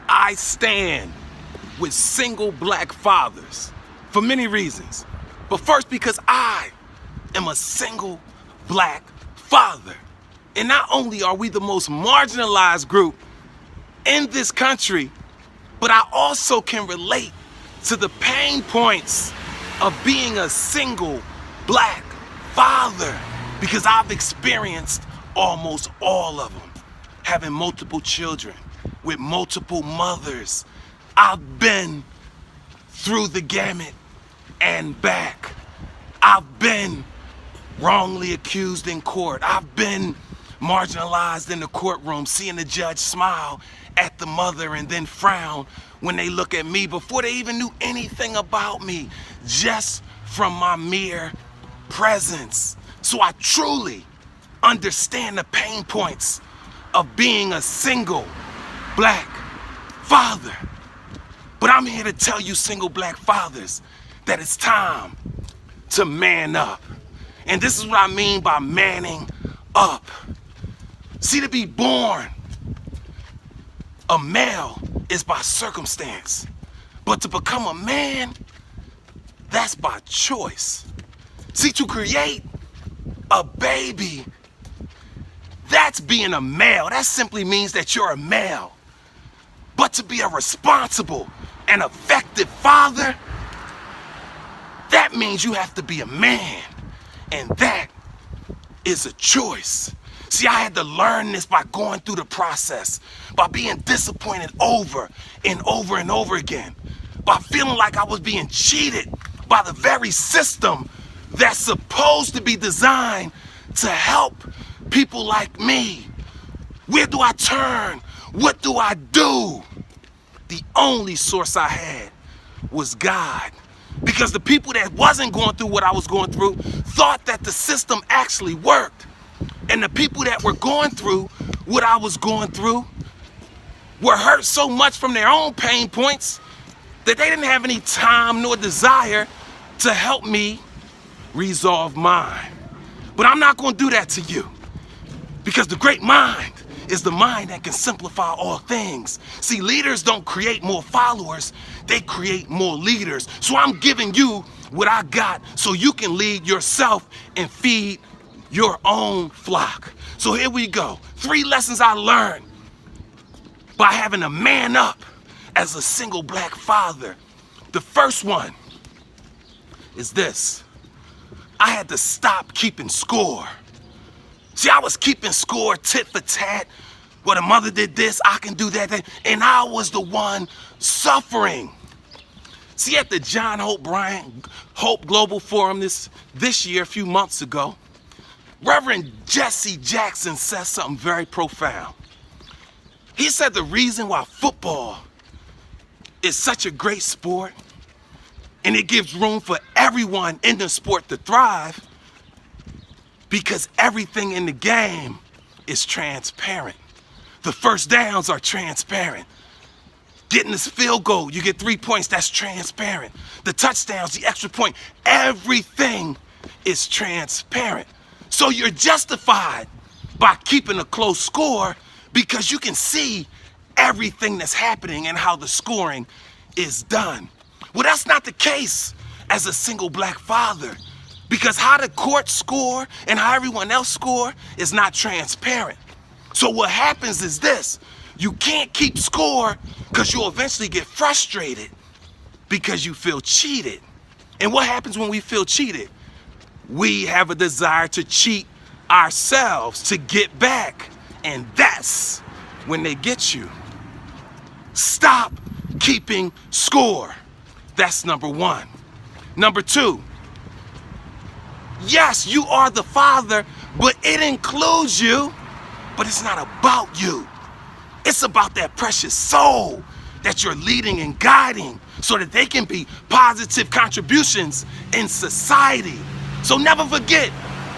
I stand with single black fathers for many reasons. But first, because I am a single black father. And not only are we the most marginalized group in this country, but I also can relate to the pain points of being a single black father because I've experienced almost all of them. Having multiple children with multiple mothers. I've been through the gamut and back. I've been wrongly accused in court. I've been marginalized in the courtroom, seeing the judge smile at the mother and then frown when they look at me before they even knew anything about me, just from my mere presence. So I truly understand the pain points of being a single black father. But I'm here to tell you single black fathers that it's time to man up. And this is what I mean by manning up. See, to be born a male is by circumstance, but to become a man, that's by choice. See, to create a baby, that's being a male. That simply means that you're a male. But to be a responsible and effective father, that means you have to be a man. And that is a choice. See, I had to learn this by going through the process, by being disappointed over and over and over again, by feeling like I was being cheated by the very system that's supposed to be designed to help people like me. Where do I turn? What do I do? The only source I had was God. Because the people that wasn't going through what I was going through thought that the system actually worked. And the people that were going through what I was going through were hurt so much from their own pain points that they didn't have any time nor desire to help me resolve mine. But I'm not going to do that to you, because the great mind is the mind that can simplify all things. See, leaders don't create more followers, they create more leaders. So I'm giving you what I got so you can lead yourself and feed your own flock. So here we go. 3 lessons I learned by having to man up as a single black father. The first one is this. I had to stop keeping score. See, I was keeping score tit for tat. Well, the mother did this, I can do that, and I was the one suffering. See, at the John Hope Bryant Hope Global Forum this year, a few months ago, Reverend Jesse Jackson said something very profound. He said the reason why football is such a great sport and it gives room for everyone in the sport to thrive, because everything in the game is transparent. The first downs are transparent. Getting this field goal, you get 3 points, that's transparent. The touchdowns, the extra point, everything is transparent. So you're justified by keeping a close score because you can see everything that's happening and how the scoring is done. Well, that's not the case as a single black father, because how the court score and how everyone else score is not transparent. So what happens is this: you can't keep score because you'll eventually get frustrated because you feel cheated. And what happens when we feel cheated? We have a desire to cheat ourselves to get back. And that's when they get you. Stop keeping score. That's number 1. Number 2, yes, you are the father, but it includes you. But it's not about you. It's about that precious soul that you're leading and guiding so that they can be positive contributions in society. So never forget,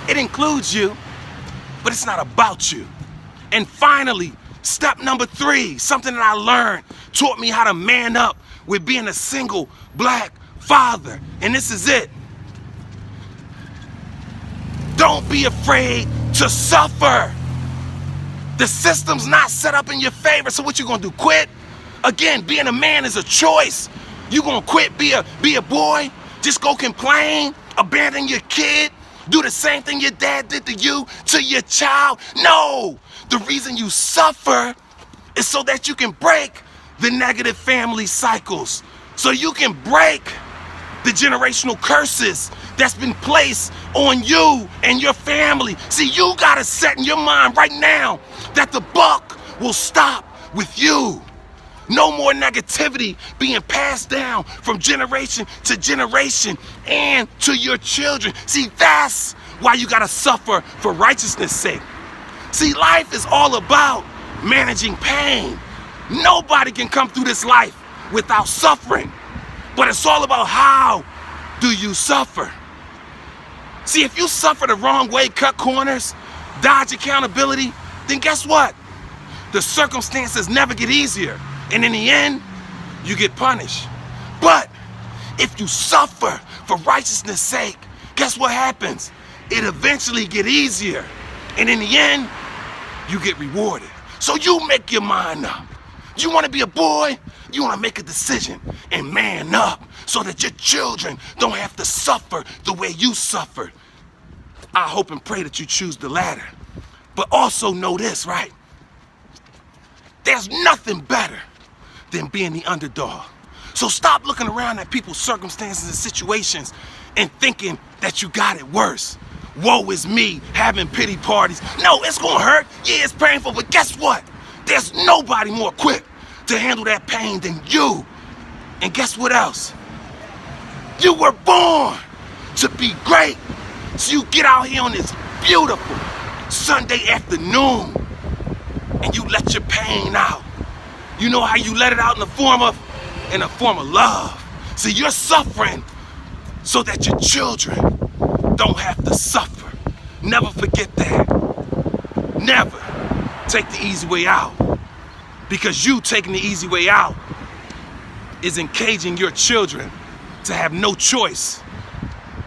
it includes you, but it's not about you. And finally, step number 3, something that I learned, taught me how to man up with being a single black father. And this is it. Don't be afraid to suffer. The system's not set up in your favor, so what you gonna do, quit? Again, being a man is a choice. You gonna quit, be a boy, just go complain, abandon your kid, do the same thing your dad did to you, to your child? No, the reason you suffer is so that you can break the negative family cycles, so you can break the generational curses that's been placed on you and your family. See, you gotta set in your mind right now that the buck will stop with you. No more negativity being passed down from generation to generation and to your children. See, that's why you gotta suffer for righteousness' sake. See, life is all about managing pain. Nobody can come through this life without suffering, but it's all about how do you suffer. See, if you suffer the wrong way, cut corners, dodge accountability, then guess what? The circumstances never get easier. And in the end, you get punished. But if you suffer for righteousness' sake, guess what happens? It eventually get easier. And in the end, you get rewarded. So you make your mind up. You want to be a boy? You want to make a decision and man up so that your children don't have to suffer the way you suffered. I hope and pray that you choose the latter. But also know this, right? There's nothing better than being the underdog. So stop looking around at people's circumstances and situations and thinking that you got it worse. Woe is me, having pity parties. No, it's gonna hurt. Yeah, it's painful, but guess what? There's nobody more equipped to handle that pain than you. And guess what else? You were born to be great. So you get out here on this beautiful Sunday afternoon and you let your pain out. You know how you let it out in the form of love. See, you're suffering so that your children don't have to suffer. Never forget that. Never take the easy way out. Because you taking the easy way out is encaging your children to have no choice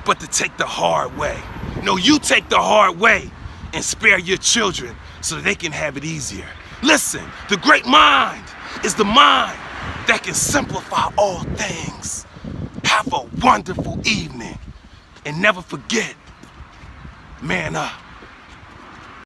but to take the hard way. No, you take the hard way and spare your children so they can have it easier. Listen, the great mind is the mind that can simplify all things. Have a wonderful evening and never forget, man up.